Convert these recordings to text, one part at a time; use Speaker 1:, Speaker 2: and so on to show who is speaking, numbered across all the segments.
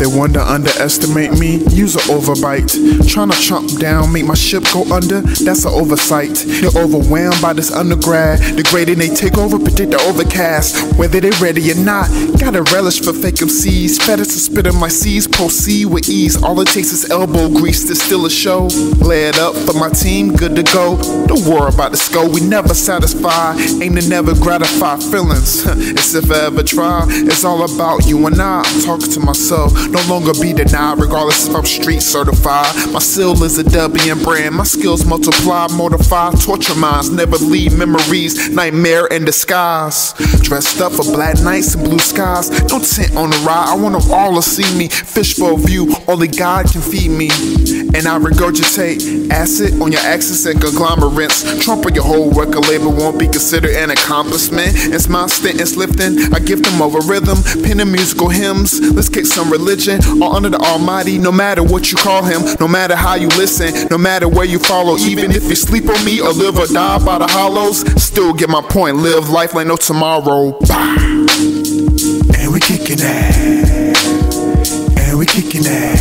Speaker 1: They want to underestimate me, use an overbite. Tryna chomp down, make my ship go under, that's an oversight. You're overwhelmed by this undergrad, degrading they take over, predict the overcast. Whether they ready or not, got a relish for fake MCs. Fetish to spit in my C's, proceed with ease. All it takes is elbow grease to steal a show. Lay it up for my team, good to go. Don't worry about the score, we never satisfy. Aim to never gratify feelings. It's if I ever try, it's all about you and I. I'm talking to myself, no longer be denied, regardless if I'm street certified. My seal is a W brand, my skills multiply, mortify, torture minds, never leave memories, nightmare in disguise. Dressed up for black nights and blue skies, no tent on the ride, I want them all to see me. Fishbowl view, only God can feed me. And I regurgitate acid on your axis and conglomerates. Trump on your whole record label won't be considered an accomplishment. It's my sentence lifting, I give them over rhythm, penning musical hymns. Let's kick some religion, all under the Almighty. No matter what you call him, no matter how you listen, no matter where you follow. Even if you sleep on me or live or die by the hollows, still get my point, live life like no tomorrow. And we kicking that, and we kicking that,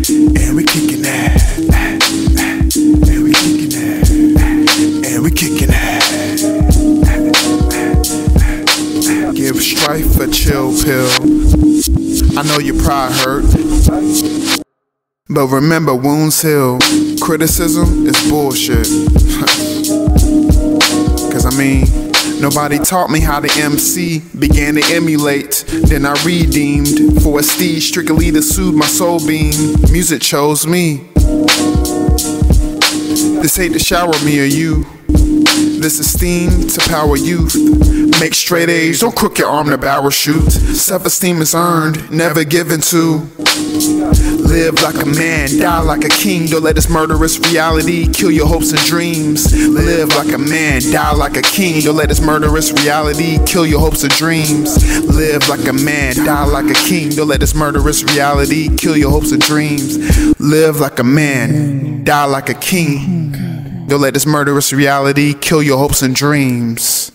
Speaker 1: and we kicking that, and we kicking that, and we kicking that. Give strife a chill pill. I know your pride hurt, but remember wounds heal. Criticism is bullshit. Cause I mean, nobody taught me how to MC, began to emulate. Then I redeemed for a steed strictly to soothe my soul beam. Music chose me. This ain't to shower me or you. This is steam to power youth. Make straight A's, don't crook your arm to barrel shoot. Self-esteem is earned, never given to. Live like a man, die like a king. Don't let this murderous reality kill your hopes and dreams. Live like a man, die like a king. Don't let this murderous reality kill your hopes and dreams. Live like a man, die like a king. Don't let this murderous reality kill your hopes and dreams. Live like a man, die like a king. Don't let this murderous reality kill your hopes and dreams.